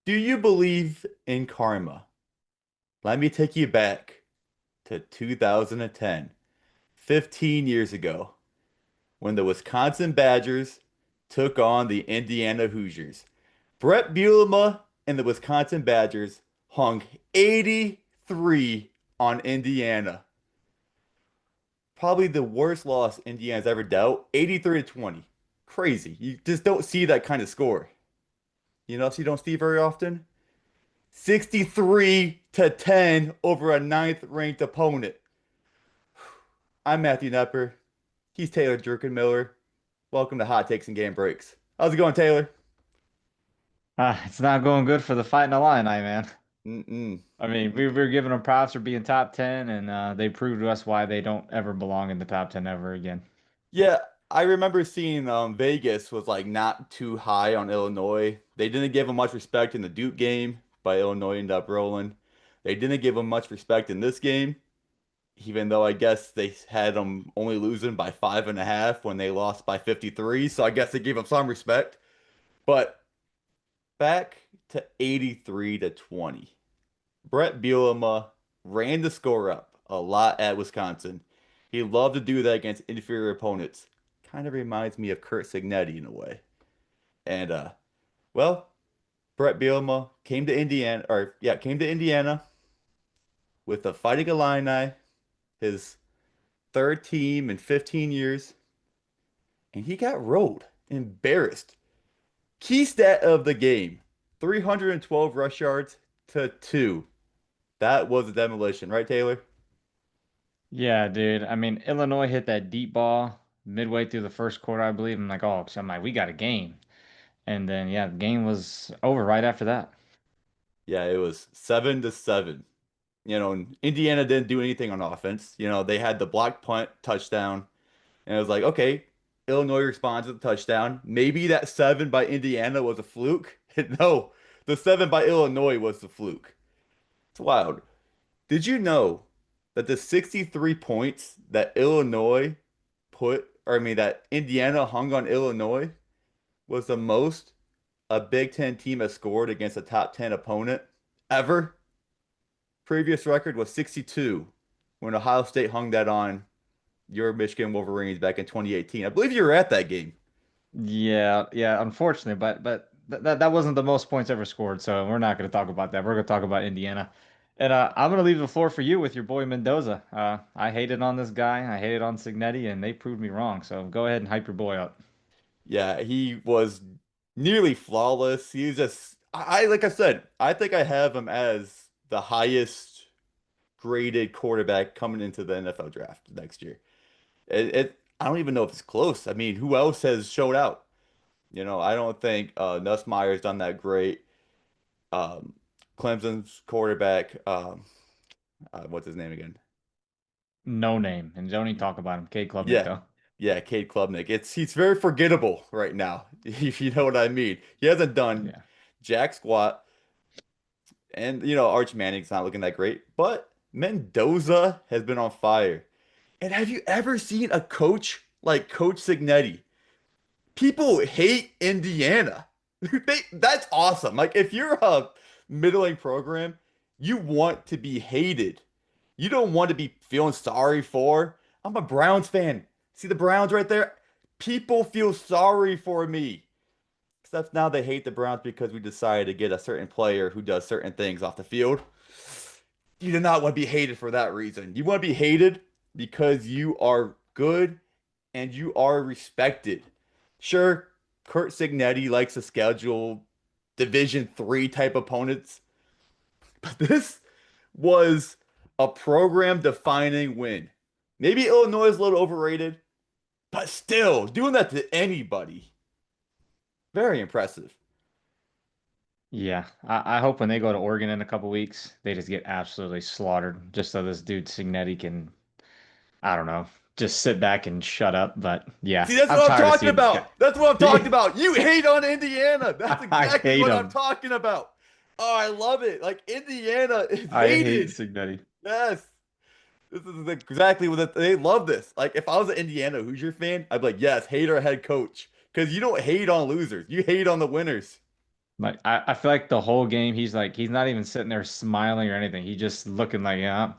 Do you believe in karma? Let me take you back to 2010, 15 years ago, when the Wisconsin Badgers took on the Indiana Hoosiers. Brett Bielema and the Wisconsin Badgers hung 83 on Indiana. Probably the worst loss Indiana's ever dealt, 83 to 20. Crazy. You just don't see that kind of score. So you don't see very often. 63 to 10 over a ninth ranked opponent. I'm Matthew Gnepper. He's Taylor Druckenmiller. Welcome to Hot Takes and Game Breaks. How's it going, Taylor? It's not going good for the Fighting Illini, man. Mm-mm. I mean, we were giving them props for being top 10, and they proved to us why they don't ever belong in the top 10 ever again. Yeah, I remember seeing Vegas was like not too high on Illinois. They didn't give him much respect in the Duke game, but Illinois ended up rolling. They didn't give him much respect in this game, even though I guess they had them only losing by 5.5 when they lost by 53. So I guess they gave them some respect. But back to 83 to 20. Brett Bielema ran the score up a lot at Wisconsin. He loved to do that against inferior opponents. Kind of reminds me of Kurt Signetti in a way. And well, Brett Bielema came to Indiana, came to Indiana with the Fighting Illini, his third team in 15 years, and he got rolled, embarrassed. Key stat of the game, 312 rush yards to 2. That was a demolition, right, Taylor? Yeah, dude. I mean, Illinois hit that deep ball midway through the first quarter, I believe. I'm like, we got a game. And then, yeah, the game was over right after that. Yeah, it was 7-7. And Indiana didn't do anything on offense. They had the block punt touchdown, and it was like, okay, Illinois responds with a touchdown. Maybe that 7 by Indiana was a fluke. No, the 7 by Illinois was the fluke. It's wild. Did you know that the 63 points that Illinois that Indiana hung on Illinois was the most a Big Ten team has scored against a top 10 opponent ever? Previous record was 62 when Ohio State hung that on your Michigan Wolverines back in 2018. I believe you were at that game. Yeah, yeah, unfortunately, but that wasn't the most points ever scored, so we're not going to talk about that. We're going to talk about Indiana. And I'm going to leave the floor for you with your boy Mendoza. I hated on this guy. I hated on Signetti, and they proved me wrong. So go ahead and hype your boy up. Yeah, he was nearly flawless. He was just, like I said, I think I have him as the highest graded quarterback coming into the NFL draft next year. I don't even know if it's close. I mean, who else has showed out? I don't think Nussmeier's done that great. Um, Clemson's quarterback, what's his name again? No name, and don't even talk about him. Cade Klubnik, Yeah, though. yeah, Cade Klubnik. He's very forgettable right now, if you know what I mean. He hasn't done Yeah. jack squat, and Arch Manning's not looking that great, but Mendoza has been on fire. And have you ever seen a coach like Coach Signetti? People hate Indiana. That's awesome. Like if you're a middling program, you want to be hated. You don't want to be feeling sorry for. I'm a Browns fan. See the Browns right there? People feel sorry for me. Except now they hate the Browns because we decided to get a certain player who does certain things off the field. You do not want to be hated for that reason. You want to be hated because you are good and you are respected. Sure, Kurt Signetti likes to schedule Division 3 type opponents, but this was a program defining win. Maybe Illinois is a little overrated, but still, doing that to anybody, very impressive. Yeah. I hope when they go to Oregon in a couple weeks, they just get absolutely slaughtered just so this dude Signetti can, I don't know, just sit back and shut up. But yeah, See, that's I'm what I'm tired of talking seeing this about. guy. That's what I'm talking about. You hate on Indiana. That's I exactly hate what I'm him. talking about. Oh, I love it. Like Indiana is I hate hated. Signetti. Yes. This is exactly they love this. Like if I was an Indiana Hoosier fan, I'd be like, yes, hate our head coach. Because you don't hate on losers. You hate on the winners. Like I feel like the whole game he's not even sitting there smiling or anything. He just looking like, yeah,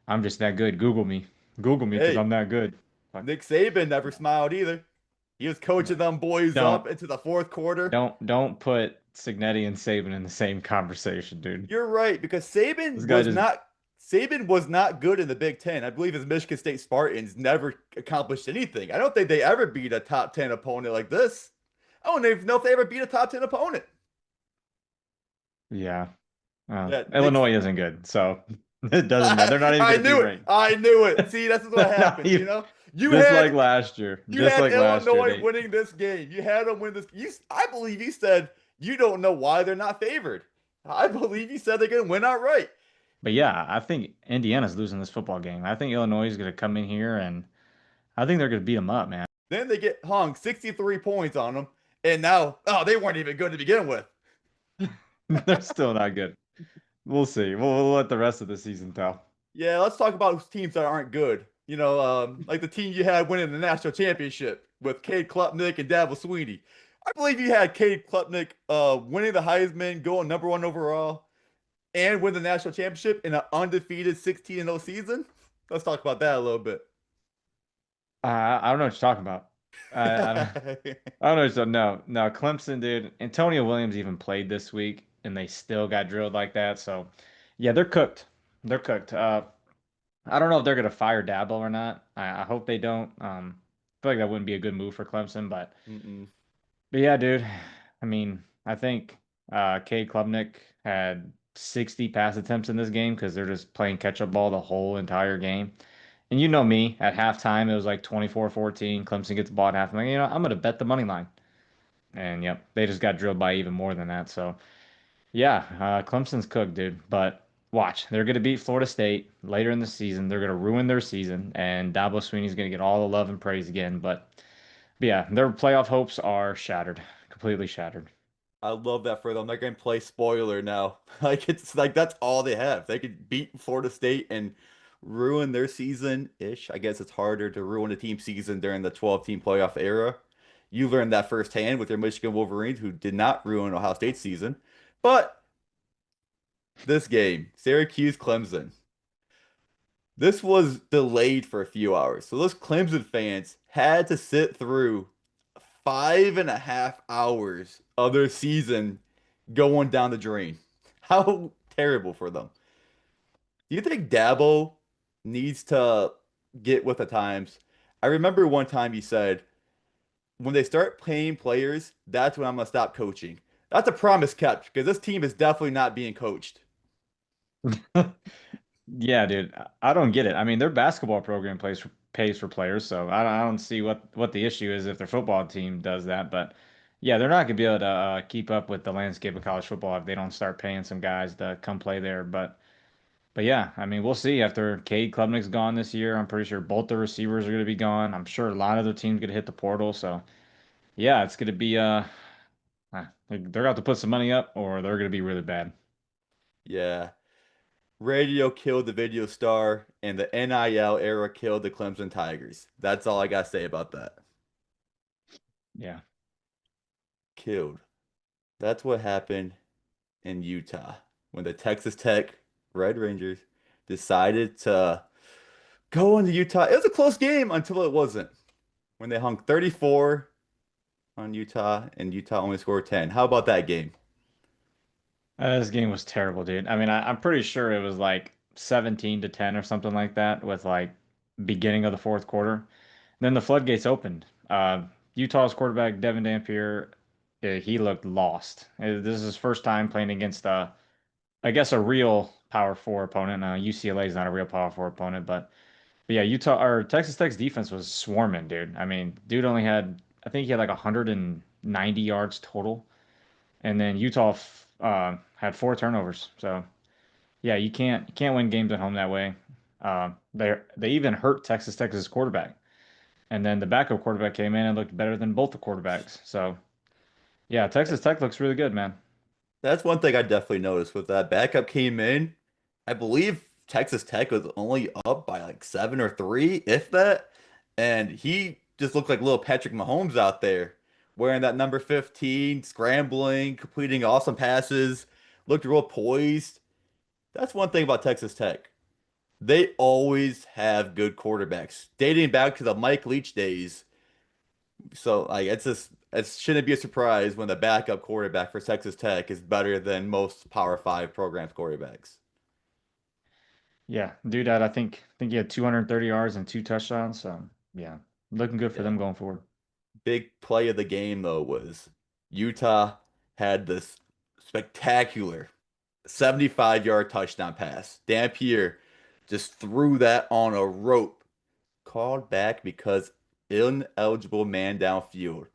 I'm just that good. Google me. Google me because Hey, I'm that good. Like, Nick Saban never smiled either. He was coaching them boys don't up into the fourth quarter. don't put Signetti and Saban in the same conversation, dude. You're right, because This guy just Saban was not good in the Big Ten. I believe his Michigan State Spartans never accomplished anything. I don't think they ever beat a top 10 opponent like this. I don't even know if they ever beat a top 10 opponent. yeah. Yeah, Nick's Illinois isn't good, so it doesn't matter. They're not even I going to be knew it. ranked. I knew it. See, this is what Not happens, you even, know? You just had like last year. you Just had like last year. Illinois winning this game. You had them win this. I believe you said you don't know why they're not favored. I believe you said they're going to win outright. But yeah, I think Indiana's losing this football game. I think Illinois is going to come in here and I think they're going to beat them up, man. Then they get hung 63 points on them. And now, oh, they weren't even good to begin with. They're still not good. We'll see. We'll let the rest of the season tell. Yeah, let's talk about teams that aren't good. Like the team you had winning the national championship with Cade Klubnik and Dabo Swinney. I believe you had Cade Klubnik winning the Heisman, going number one overall, and win the national championship in an undefeated 16-0 season. Let's talk about that a little bit. I don't know what you're talking about. I don't. I don't know. So no, Clemson, dude. Antonio Williams even played this week, and they still got drilled like that. So, yeah, they're cooked. They're cooked. I don't know if they're gonna fire Dabo or not. I hope they don't. I feel like that wouldn't be a good move for Clemson, Mm-mm. but yeah, dude. I mean, I think Cade Klubnik had 60 pass attempts in this game because they're just playing catch up ball the whole entire game. And you know me, at halftime it was like 24-14. Clemson gets the ball at half. I'm like, I'm gonna bet the money line. And yep, they just got drilled by even more than that. So yeah, Clemson's cooked, dude. But watch, they're gonna beat Florida State later in the season. They're gonna ruin their season, and Dabo Swinney's gonna get all the love and praise again. But yeah, their playoff hopes are shattered, completely shattered. I love that for them. They're going to play spoiler now. Like it's like that's all they have. They could beat Florida State and ruin their season-ish. I guess it's harder to ruin a team season during the 12-team playoff era. You learned that firsthand with your Michigan Wolverines, who did not ruin Ohio State's season. But this game, Syracuse Clemson, this was delayed for a few hours. So those Clemson fans had to sit through 5.5 hours of their season going down the drain. How terrible for them. Do you think Dabo needs to get with the times? I remember one time he said, when they start paying players, that's when I'm going to stop coaching. That's a promise kept because this team is definitely not being coached. Yeah, dude, I don't get it. I mean, their basketball program pays for players, so I don't see what the issue is if their football team does that. But yeah, they're not gonna be able to keep up with the landscape of college football if they don't start paying some guys to come play there. But yeah, I mean, we'll see after Cade Klubnik's gone this year. I'm pretty sure both the receivers are gonna be gone. I'm sure a lot of their teams gonna hit the portal. So yeah, it's gonna be they're gonna have to put some money up or they're gonna be really bad. Yeah. Radio killed the video star, and the NIL era killed the Clemson Tigers. That's all I got to say about that. Yeah. Killed. That's what happened in Utah when the Texas Tech Red Rangers decided to go into Utah. It was a close game until it wasn't. When they hung 34 on Utah and Utah only scored 10. How about that game? This game was terrible, dude. I mean, I'm pretty sure it was like 17-10 or something like that with like beginning of the fourth quarter. Then the floodgates opened. Utah's quarterback, Devin Dampier, he looked lost. This is his first time playing against, I guess, a real Power Four opponent. UCLA is not a real Power Four opponent, but yeah, Utah or Texas Tech's defense was swarming, dude. I mean, dude only had, I think he had like 190 yards total. And then Utah had four turnovers. So yeah, you can't win games at home that way. They even hurt Texas Tech's quarterback, and then the backup quarterback came in and looked better than both the quarterbacks. So yeah, Texas Tech looks really good, man. That's one thing I definitely noticed with that backup came in. I believe Texas Tech was only up by like 7 or 3, if that. And he just looked like little Patrick Mahomes out there wearing that number 15, scrambling, completing awesome passes, looked real poised. That's one thing about Texas Tech. They always have good quarterbacks, dating back to the Mike Leach days. So like it's just it shouldn't be a surprise when the backup quarterback for Texas Tech is better than most Power Five programs quarterbacks. Yeah, dude, I think he had 230 yards and two touchdowns. So yeah, looking good for Yeah. them going forward. Big play of the game though was Utah had this spectacular 75-yard touchdown pass. Dampier just threw that on a rope, called back because ineligible man downfield.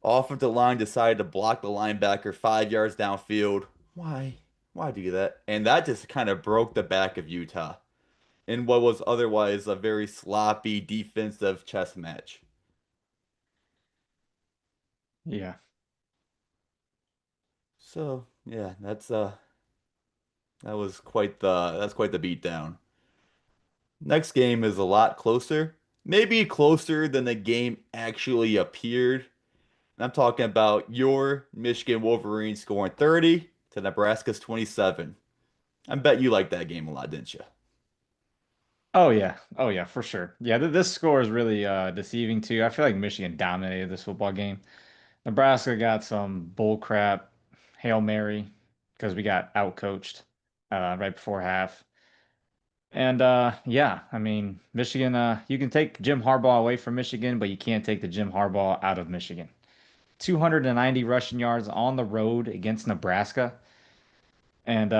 Offensive line decided to block the linebacker 5 yards downfield. Why? Why do that? And that just kind of broke the back of Utah in what was otherwise a very sloppy defensive chess match. Yeah. So yeah, that's quite the beatdown. Next game is a lot closer. Maybe closer than the game actually appeared. And I'm talking about your Michigan Wolverines scoring 30 to Nebraska's 27. I bet you liked that game a lot, didn't you? Oh yeah. Oh yeah, for sure. Yeah, th this score is really deceiving too. I feel like Michigan dominated this football game. Nebraska got some bull crap Hail Mary because we got outcoached right before half. And yeah, I mean, Michigan, you can take Jim Harbaugh away from Michigan, but you can't take the Jim Harbaugh out of Michigan. 290 rushing yards on the road against Nebraska. And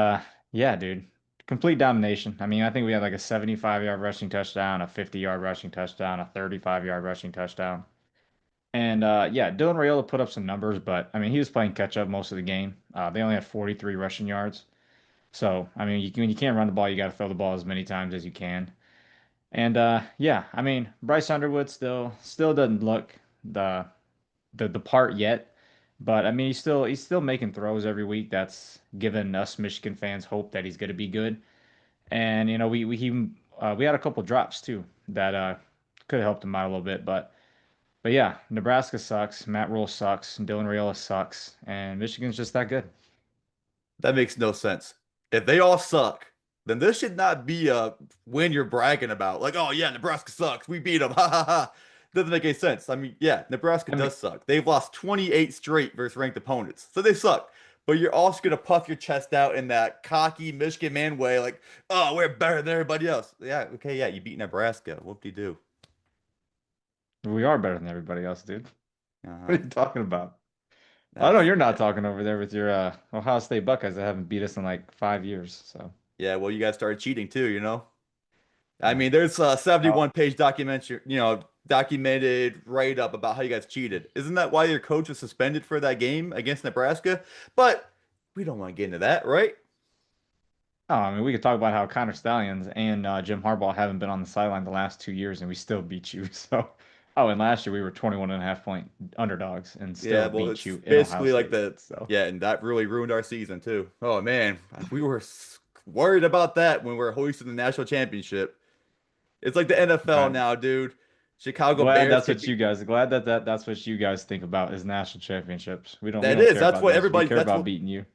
yeah, dude, complete domination. I mean, I think we had like a 75-yard rushing touchdown, a 50-yard rushing touchdown, a 35-yard rushing touchdown. And yeah, Dylan Raiola put up some numbers, but I mean, he was playing catch up most of the game. They only had 43 rushing yards. So, I mean, when you can't run the ball, you got to throw the ball as many times as you can. And yeah, I mean, Bryce Underwood still doesn't look the the part yet, but I mean, he's still making throws every week. That's given us Michigan fans hope that he's going to be good. And you know, we had a couple drops too that could have helped him out a little bit, but yeah, Nebraska sucks, Matt Rule sucks, Dylan Raiola sucks, and Michigan's just that good. That makes no sense. If they all suck, then this should not be a win you're bragging about. Like, oh yeah, Nebraska sucks. We beat them. Ha ha ha. Doesn't make any sense. I mean, yeah, Nebraska I mean, does suck. They've lost 28 straight versus ranked opponents. So they suck. But you're also gonna puff your chest out in that cocky Michigan man way, like, oh, we're better than everybody else. Yeah, okay, yeah, you beat Nebraska. Whoop-de-doo. we are better than everybody else, dude. Uh-huh. What are you talking about? I know That's you're not yeah. talking over there with your Ohio State Buckeyes that haven't beat us in like 5 years. So, Yeah, well, you guys started cheating too, you know? I yeah. mean, there's a Oh, 71-page documentary, documented write-up about how you guys cheated. Isn't that why your coach was suspended for that game against Nebraska? But we don't want to get into that, right? oh, I mean, we could talk about how Connor Stallions and Jim Harbaugh haven't been on the sideline the last 2 years, and we still beat you. So, oh, and last year we were 21.5 point underdogs and Yeah, still well, beat it's you in Ohio basically like State. the So, yeah, and that really ruined our season too. Oh man, we were worried about that when we are hoisting the national championship. It's like the NFL glad, now, dude. Chicago Bears could be glad that's what you guys think about is national championships. We that don't is. care That's about what those. We everybody care that's about what beating you.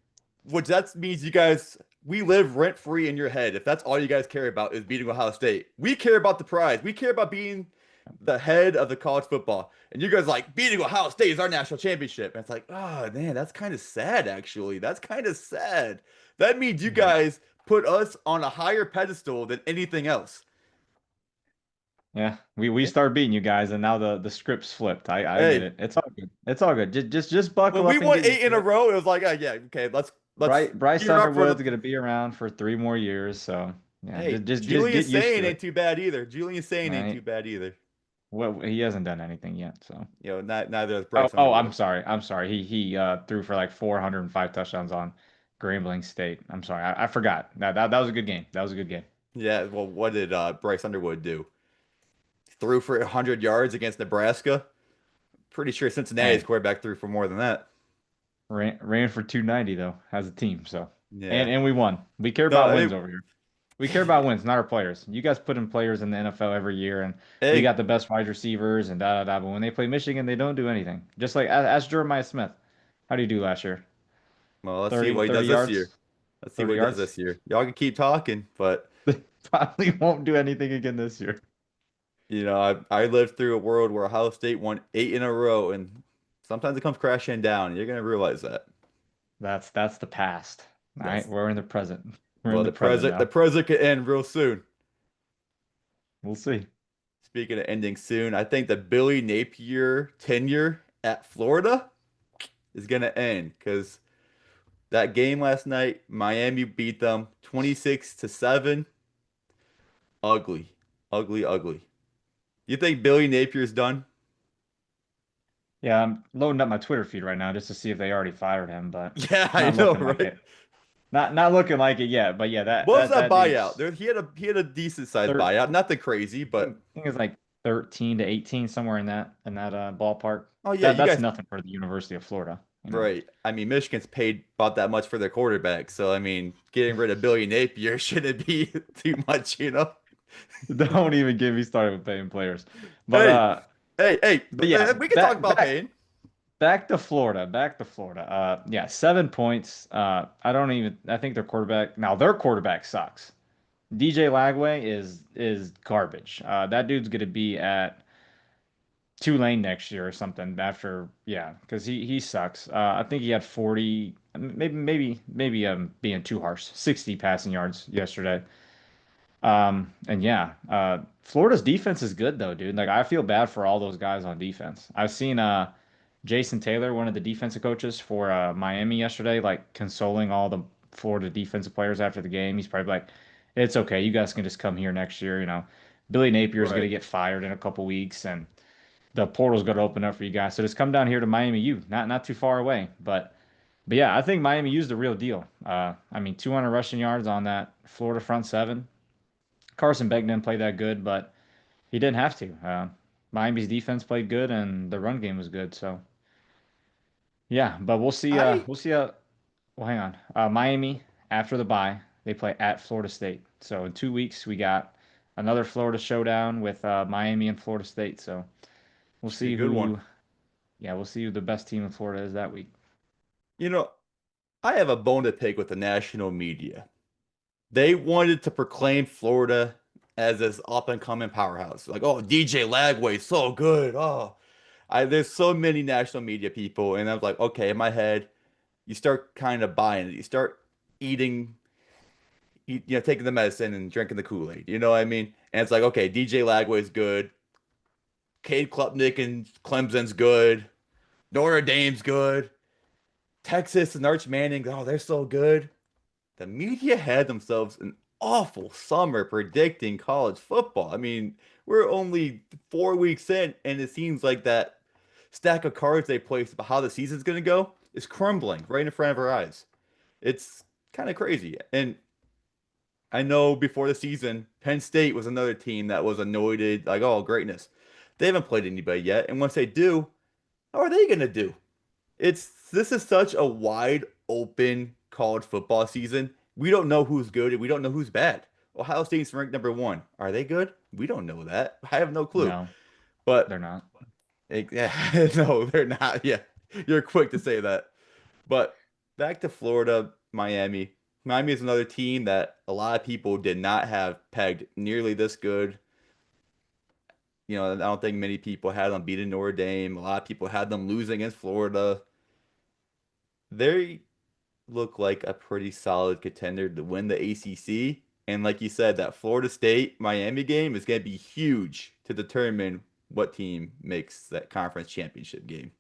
which that means you guys, we live rent free in your head. If that's all you guys care about is beating Ohio State, we care about the prize. We care about being the head of the college football. And you guys like beating Ohio State is our national championship. And it's like, oh man, that's kind of sad, actually. That's kind of sad. That means you Yeah. guys put us on a higher pedestal than anything else. Yeah, we Yeah. start beating you guys, and now the script's flipped. I get Hey, it. It's all good. It's all good. Just when buckle we up and won get eight used in to a it. row, it was like, oh, yeah, okay, let's Bryce gear up for the. Underwood's gonna be around for 3 more years, so yeah, Hey, just Julian get used Sane to ain't it. too bad either. Julian Sane ain't too Right? bad either. Well, he hasn't done anything yet, so. Neither is Oh, Bryce oh, I'm Underwood. sorry. I'm sorry. He threw for like 405 touchdowns on Grambling State. I'm sorry. I forgot. That was a good game. That was a good game. Yeah, well, what did Bryce Underwood do? Threw for 100 yards against Nebraska. Pretty sure Cincinnati's Hey, quarterback threw for more than that. ran for 290 though as a team, so Yeah. and we won. We care No, about I wins mean, over here. We care about wins, not our players. You guys put in players in the NFL every year, and we Hey, got the best wide receivers and da da da. But when they play Michigan, they don't do anything. Just like ask Jeremiah Smith. How do you do last year? well, let's see 30, what he 30 does this year. yards? Let's see 30 what he does yards? this year. Y'all can keep talking, but They probably won't do anything again this year. I lived through a world where Ohio State won 8 in a row, and sometimes it comes crashing down. And you're gonna realize that. That's the past. All right, That's we're in the present. We're in well, the the present present the now. present could end real soon. We'll see. Speaking of ending soon, I think the Billy Napier tenure at Florida is gonna end because that game last night, Miami beat them 26-7. Ugly, ugly, ugly. You think Billy Napier's done? Yeah, I'm loading up my Twitter feed right now just to see if they already fired him, but Yeah, I not know, looking like right? it. Not looking like it yet. But yeah, that What was that that that buyout? dude's He had a decent sized third. buyout, nothing crazy, but I think it's like 13 to 18 somewhere in that ballpark. oh yeah, That you that's guys nothing for the University of Florida, you know. right. I mean, Michigan's paid about that much for their quarterback, so I mean, getting rid of Billy Napier shouldn't be too much. Don't even get me started with paying players. But Hey, uh hey, but yeah, we can talk about back pain. back to Florida. Back to Florida. Yeah, 7 points. I think their quarterback sucks. DJ Lagway is garbage. That dude's gonna be at Tulane next year or something after, yeah, because he sucks. I think he had 40, maybe being too harsh, 60 passing yards yesterday. And yeah, Florida's defense is good though, dude. Like I feel bad for all those guys on defense. I've seen Jason Taylor, one of the defensive coaches for Miami yesterday, like consoling all the Florida defensive players after the game. He's probably like, "It's okay, you guys can just come here next year." Billy Napier is Right. gonna get fired in a couple weeks, and the portal's going to open up for you guys. So just come down here to Miami U, not too far away. But yeah, I think Miami U's the real deal. I mean, 200 rushing yards on that Florida front seven. Carson Beck didn't play that good, but he didn't have to. Miami's defense played good, and the run game was good. So yeah, but we'll see. I We'll see. Well, hang on. Miami after the bye, they play at Florida State. So in 2 weeks, we got another Florida showdown with Miami and Florida State. So we'll should be a see good one. who. Yeah, we'll see who the best team in Florida is that week. You know, I have a bone to pick with the national media. They wanted to proclaim Florida as this up and coming powerhouse. Like, oh, DJ Lagway's so good. There's so many national media people, and I was like, okay, in my head, you start kind of buying it. You start eating, taking the medicine and drinking the Kool-Aid. You know what I mean? And it's like, okay, DJ Lagway's good. Cade Klubnik and Clemson's good. Notre Dame's good. Texas and Arch Manning, oh, they're so good. The media had themselves an awful summer predicting college football. I mean, we're only 4 weeks in, and it seems like that stack of cards they placed about how the season's going to go is crumbling right in front of our eyes. It's kind of crazy. And I know before the season, Penn State was another team that was anointed, like, oh, greatness. They haven't played anybody yet. And once they do, how are they going to do? This is such a wide open college football season. We don't know who's good and we don't know who's bad. Ohio State's ranked number one. Are they good? We don't know that. I have no clue. No, they're But not. yeah, no, they're not. Yeah, you're quick to say that. But back to Florida, Miami. Miami is another team that a lot of people did not have pegged nearly this good. I don't think many people had them beating Notre Dame. A lot of people had them losing against Florida. They look like a pretty solid contender to win the ACC. And like you said, that Florida State Miami game is going to be huge to determine what team makes that conference championship game.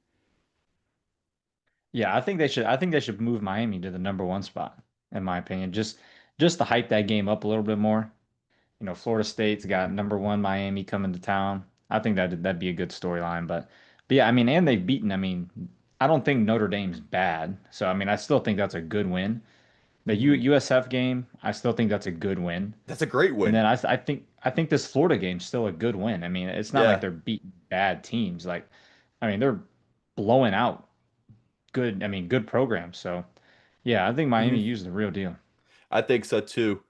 Yeah, I think they should move Miami to the number one spot, in my opinion. Just to hype that game up a little bit more. Florida State's got number one Miami coming to town. I think that'd be a good storyline. But yeah, I mean, and they've beaten. I mean, I don't think Notre Dame's bad. So I mean, I still think that's a good win. The Hmm. USF game, I still think that's a good win. That's a great And win. then I think this Florida game's still a good win. I mean, it's not like Yeah. they're beating bad teams. Like, I mean, they're blowing out good programs. So yeah, I think Miami Hmm. used the real deal. I think so too.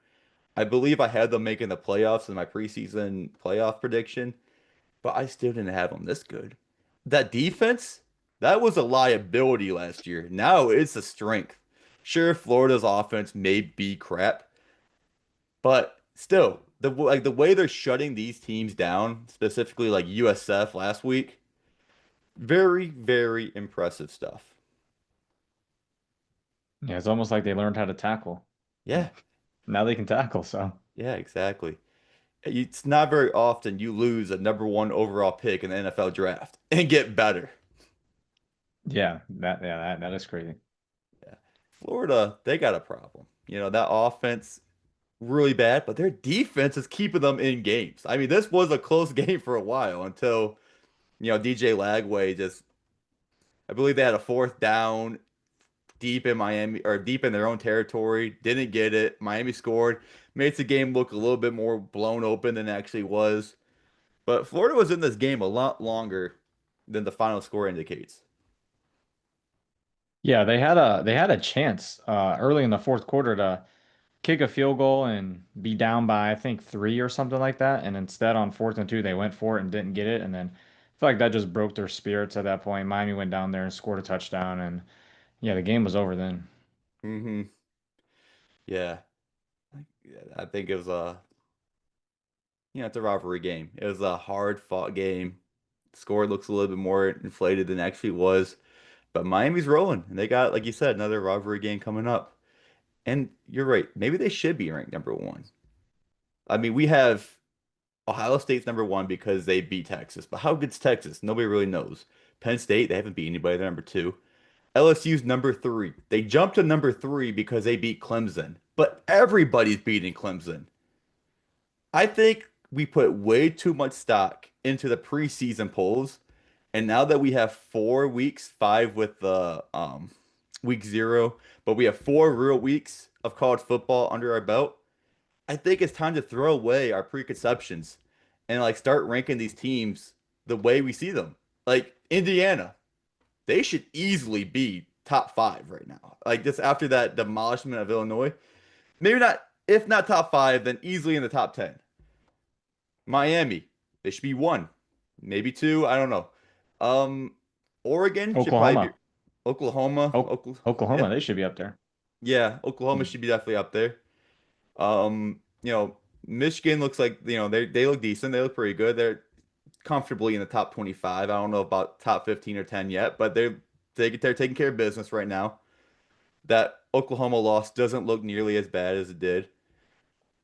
I believe I had them making the playoffs in my preseason playoff prediction, but I still didn't have them this good. That defense, that was a liability last year. Now it's a strength. Sure, Florida's offense may be crap, but still, the way they're shutting these teams down, specifically like USF last week, very, very impressive stuff. Yeah, it's almost like they learned how to tackle. Yeah, Now they can tackle, so yeah, exactly. It's not very often you lose a number one overall pick in the NFL draft and get better. that is crazy. Yeah. Florida, they got a problem. That offense really bad, but their defense is keeping them in games. I mean, this was a close game for a while until, DJ Lagway just, I believe they had a fourth down deep in Miami or deep in their own territory, didn't get it. Miami scored, made the game look a little bit more blown open than it actually was. But Florida was in this game a lot longer than the final score indicates. Yeah, they had a chance early in the fourth quarter to kick a field goal and be down by I think three or something like that. And instead on fourth and two, they went for it and didn't get it. And then I feel like that just broke their spirits at that point. Miami went down there and scored a touchdown, and yeah, the game was over then. Hmm. Yeah. Yeah, I think it was it's a rivalry game. It was a hard fought game. Score looks a little bit more inflated than it actually was. But Miami's rolling, and they got, like you said, another rivalry game coming up. And you're right. Maybe they should be ranked number one. I mean, we have Ohio State's number one because they beat Texas. But how good's Texas? Nobody really knows. Penn State, they haven't beat anybody. They're number two. LSU's number three. They jumped to number three because they beat Clemson. But everybody's beating Clemson. I think we put way too much stock into the preseason polls. And now that we have 4 weeks, five with the week zero, but we have 4 real weeks of college football under our belt, I think it's time to throw away our preconceptions and like start ranking these teams the way we see them. Like Indiana, they should easily be top five right now. Like just after that demolishment of Illinois, maybe not, if not top five, then easily in the top 10. Miami, they should be one, maybe two. I don't know. Um, Oregon should probably be Oklahoma, Oklahoma. Yeah, Oklahoma, they should be up there. yeah. Oklahoma should be definitely up there. Michigan looks like they look decent. They look pretty good. They're comfortably in the top 25. I don't know about top 15 or 10 yet, but they're taking care of business right now. That Oklahoma loss doesn't look nearly as bad as it did.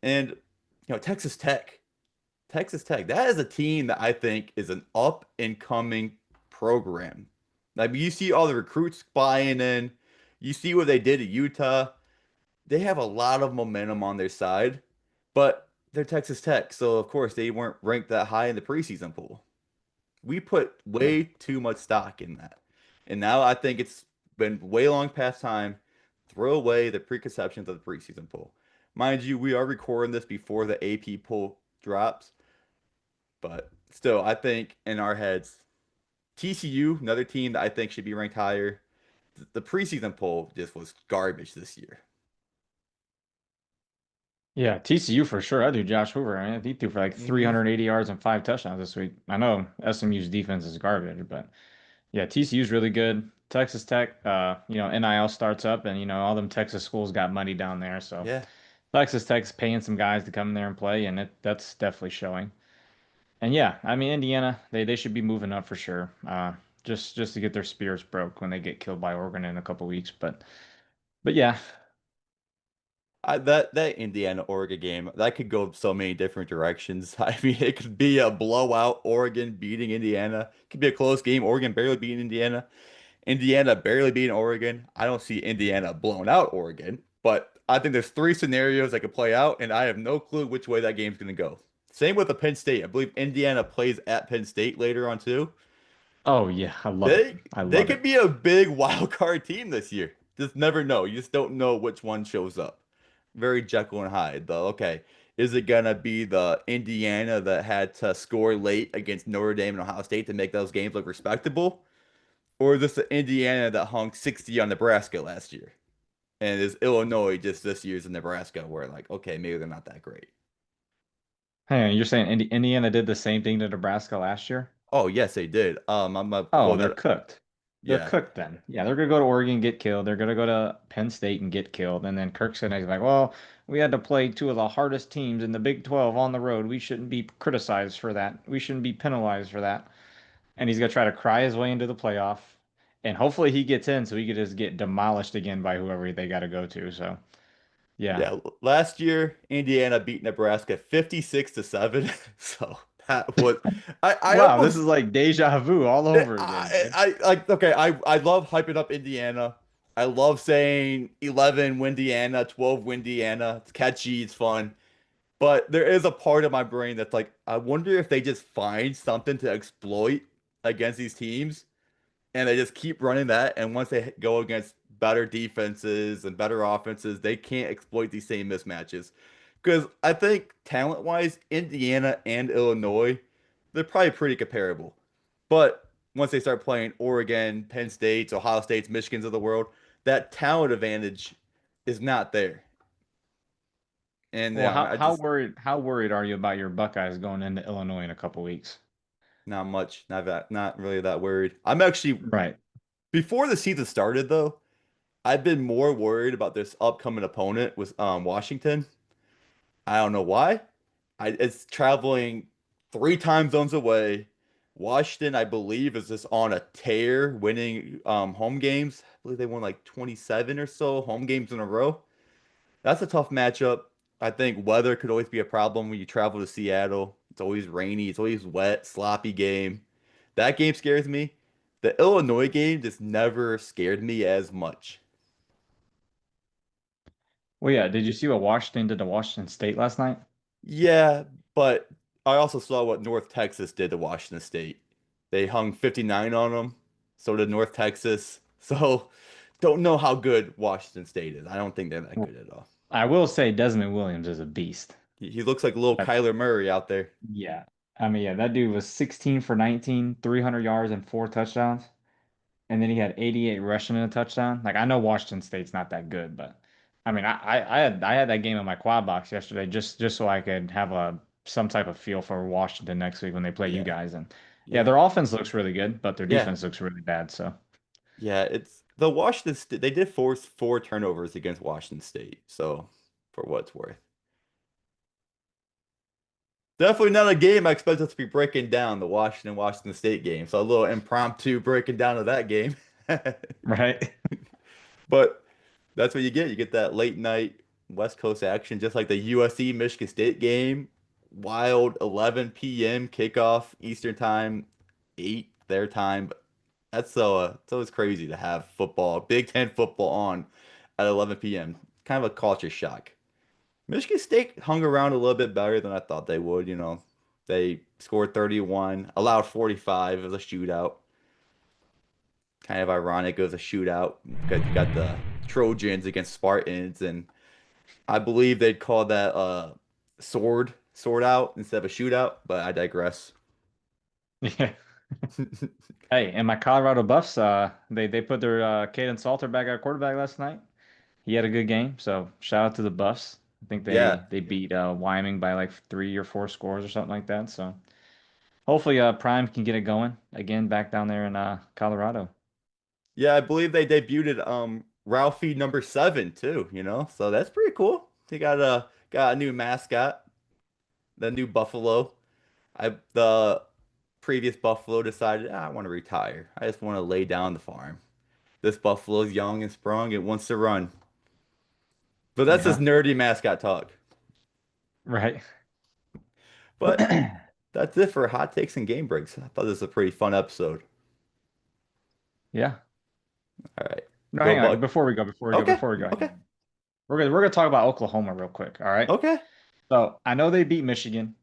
And Texas Tech. Texas Tech, that is a team that I think is an up and coming program. Like you see all the recruits buying in, you see what they did at Utah. They have a lot of momentum on their side, but they're Texas Tech, so of course they weren't ranked that high in the preseason pool. We put Yeah. way too much stock in that. And now I think it's been way long past time. Throw away the preconceptions of the preseason poll. Mind you, we are recording this before the AP poll drops. But still, I think in our heads, TCU, another team that I think should be ranked higher. The preseason poll just was garbage this year. Yeah, TCU for sure. I do Josh Hoover. I mean, he threw for like Hmm. 380 yards and 5 touchdowns this week. I know SMU's defense is garbage, but yeah, TCU's really good. Texas Tech, NIL starts up, and all them Texas schools got money down there, so Yeah. Texas Tech's paying some guys to come in there and play, and that's definitely showing. And yeah, I mean Indiana, they should be moving up for sure. Just to get their spirits broke when they get killed by Oregon in a couple weeks, but yeah, That Indiana Oregon game that could go so many different directions. I mean, it could be a blowout, Oregon beating Indiana. It could be a close game, Oregon barely beating Indiana. Indiana barely beating Oregon. I don't see Indiana blowing out Oregon, but I think there's three scenarios that could play out, and I have no clue which way that game's going to go. Same with the Penn State. I believe Indiana plays at Penn State later on too. oh yeah, I love it. They I they love could it. be a big wild card team this year. Just never know. You just don't know which one shows up. Very Jekyll and Hyde, though. Okay, is it gonna be the Indiana that had to score late against Notre Dame and Ohio State to make those games look respectable? Or is this the Indiana that hung 60 on Nebraska last year? And is Illinois just this year's in Nebraska where like, okay, maybe they're not that great. Hang on, you're saying Indiana did the same thing to Nebraska last year? Oh, yes, they did. I'm gonna Oh, pull they're that. cooked. They're Yeah. cooked then. Yeah, they're gonna go to Oregon and get killed. They're gonna go to Penn State and get killed. And then Kirk's gonna be like, well, we had to play two of the hardest teams in the Big 12 on the road. We shouldn't be criticized for that. We shouldn't be penalized for that. And he's gonna try to cry his way into the playoff. And hopefully he gets in so he could just get demolished again by whoever they gotta go to. So yeah. Yeah, last year Indiana beat Nebraska 56-7. So that was I Wow, this almost is like deja vu all over again, dude. I like okay, I love hyping up Indiana. I love saying 11 Windiana, 12 Windiana. It's catchy, it's fun. But there is a part of my brain that's like, I wonder if they just find something to exploit against these teams and they just keep running that. And once they go against better defenses and better offenses, they can't exploit these same mismatches. Because I think talent-wise, Indiana and Illinois, they're probably pretty comparable. But once they start playing Oregon, Penn States, Ohio States, Michigans of the world, that talent advantage is not there. And Well, I just how worried are you about your Buckeyes going into Illinois in a couple weeks? not much, not really that worried. I'm actually Right. before the season started though, I've been more worried about this upcoming opponent with Washington. I don't know why. It's traveling 3 time zones away. Washington, I believe, is just on a tear, winning home games. I believe they won like 27 or so home games in a row. That's a tough matchup. I think weather could always be a problem when you travel to Seattle. It's always rainy, it's always wet, sloppy game. That game scares me. The Illinois game just never scared me as much. Well, yeah. Did you see what Washington did to Washington State last night? Yeah, but I also saw what North Texas did to Washington State. They hung 59 on them. So did North Texas. So don't know how good Washington State is. I don't think they're that Well, good at all. I will say Desmond Williams is a beast. He looks like little But Kyler Murray out there. yeah, I mean, yeah, that dude was 16 for 19, 300 yards and four touchdowns. And then he had 88 rushing and a touchdown. Like I know Washington State's not that good, but I mean, I had that game in my quad box yesterday just so I could have a some type of feel for Washington next week when they play you Yeah, guys. And yeah, yeah, their offense looks really good, but their yeah, defense looks really bad. So yeah. It's the Washington State. They did force 4 turnovers against Washington State. So for what it's worth. Definitely not a game I expect us to be breaking down, the Washington State game. So a little impromptu breaking down of that game. right. But that's what you get. You get that late night West Coast action, just like the USC Michigan State game. Wild 11 p.m. kickoff Eastern time, 8 their time. But that's so it's always crazy to have football, Big Ten football on at 11 p.m. Kind of a culture shock. Michigan State hung around a little bit better than I thought they would. They scored 31, allowed 45 as a shootout. Kind of ironic it was a shootout because you got the Trojans against Spartans, and I believe they'd call that sword out instead of a shootout, but I digress. Yeah. Hey, and my Colorado Buffs, they put their Caden Salter back at quarterback last night. He had a good game, so shout out to the Buffs. I think Yeah. they beat Wyoming by like 3 or 4 scores or something like that. So hopefully Prime can get it going again back down there in Colorado. Yeah, I believe they debuted Ralphie number 7 too. So that's pretty cool. They got a new mascot, the new Buffalo. The previous Buffalo decided, I want to retire. I just want to lay down the farm. This Buffalo's young and sprung. It wants to run. But that's just Yeah, nerdy mascot talk. right. But that's it for hot takes and game breaks. I thought this was a pretty fun episode. Yeah. All right. No, Go hang on. Buck. Okay. Before we go, hang Okay. on. We're gonna talk about Oklahoma real quick. All right. Okay. So I know they beat Michigan,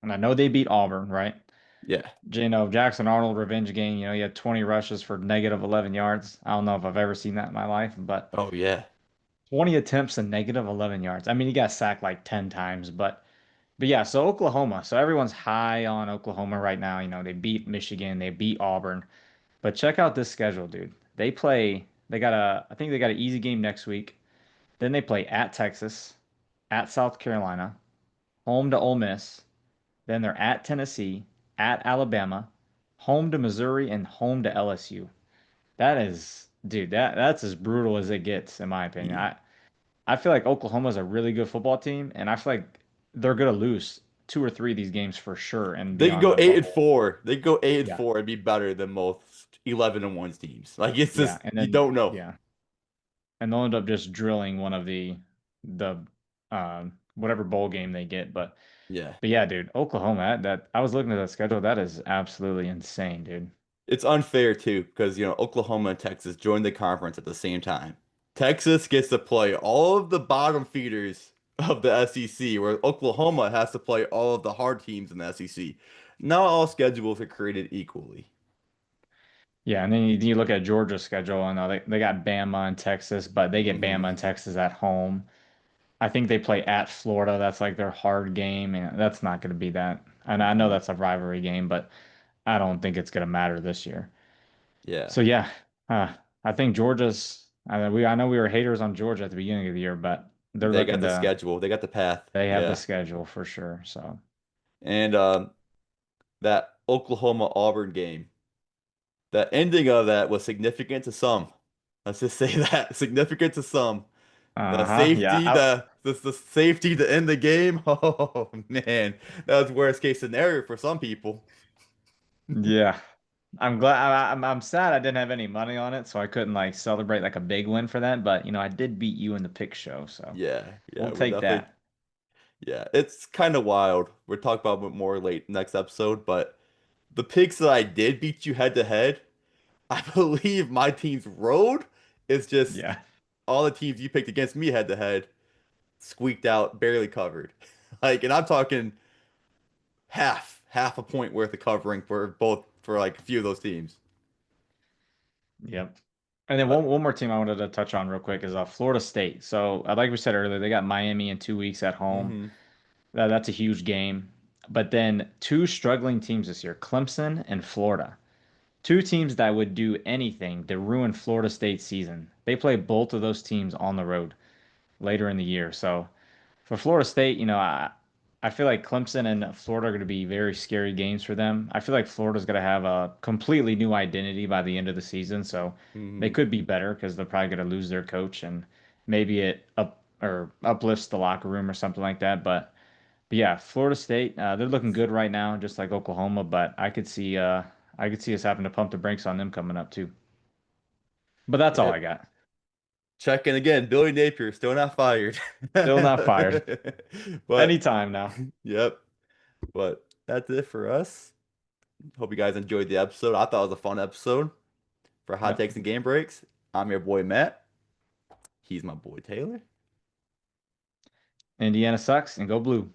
and I know they beat Auburn, right? Yeah. Jackson Arnold revenge game. He had 20 rushes for negative 11 yards. I don't know if I've ever seen that in my life, but Oh yeah. 20 attempts and negative 11 yards. I mean, he got sacked like 10 times, but yeah, so Oklahoma. So everyone's high on Oklahoma right now. They beat Michigan, they beat Auburn. But check out this schedule, dude. I think they got an easy game next week. Then they play at Texas, at South Carolina, home to Ole Miss. Then they're at Tennessee, at Alabama, home to Missouri, and home to LSU. That is, dude, that's as brutal as it gets, in my opinion. Yeah. I feel like Oklahoma's a really good football team, and I feel like they're gonna lose two or three of these games for sure and They be could on go the eight and bubble. four. They could go eight and Yeah, four and be better than most 11-1 teams. Like it's yeah, just and you then don't know. yeah, and they'll end up just drilling one of the whatever bowl game they get. Yeah. But yeah, dude, Oklahoma. That I was looking at that schedule. That is absolutely insane, dude. It's unfair too because Oklahoma and Texas joined the conference at the same time. Texas gets to play all of the bottom feeders of the SEC, where Oklahoma has to play all of the hard teams in the SEC. Not all schedules are created equally. Yeah, and then you look at Georgia's schedule, and they got Bama and Texas, but they get Hmm. Bama and Texas at home. I think they play at Florida. That's like their hard game, and that's not going to be that. And I know Hmm. that's a rivalry game, but I don't think it's going to matter this year. Yeah, So yeah, uh, I think Georgia's. I know we were haters on Georgia at the beginning of the year, but they're they got looking the to schedule. They got the path. they have the Yeah, schedule for sure. So and that Oklahoma Auburn game. The ending of that was significant to some. Let's just say that significant to some. The yeah, safety, the safety to end the game. Oh man, that was worst case scenario for some people. yeah. I'm glad. I'm sad I didn't have any money on it, so I couldn't like celebrate like a big win for that. But I did beat you in the pick show, so Yeah, we'll yeah, we take definitely. that. Yeah, it's kind of wild. We'll talk about it more late next episode, but the picks that I did beat you head to head, I believe my team's road is just Yeah. all the teams you picked against me head to head squeaked out, barely covered. Like, and I'm talking half a point worth of covering for both for like a few of those teams. Yep. And then But one more team I wanted to touch on real quick is Florida State. So, like we said earlier, they got Miami in 2 weeks at home. hmm That's a huge game. But then two struggling teams this year, Clemson and Florida. Two teams that would do anything to ruin Florida State's season. They play both of those teams on the road later in the year. So, for Florida State, I feel like Clemson and Florida are going to be very scary games for them. I feel like Florida's going to have a completely new identity by the end of the season, so they hmm could be better because they're probably going to lose their coach and maybe it uplifts the locker room or something like that. But yeah, Florida State, they're looking good right now, just like Oklahoma. But I could see us having to pump the brakes on them coming up too. But that's all Yep. I got. Checking again. Billy Napier still not fired. Still not fired. But Anytime now. yep. But that's it for us. Hope you guys enjoyed the episode. I thought it was a fun episode for hot Yep. takes and game breaks. I'm your boy Matt. He's my boy Taylor. Indiana sucks and go blue.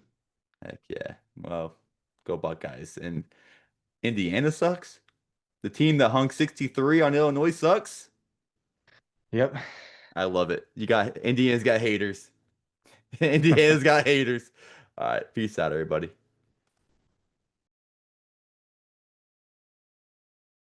Heck yeah. Well, go Buckeyes. And Indiana sucks. The team that hung 63 on Illinois sucks. Yep. I love it. You got Indiana's got haters. Indiana's got haters. All right. Peace out, everybody.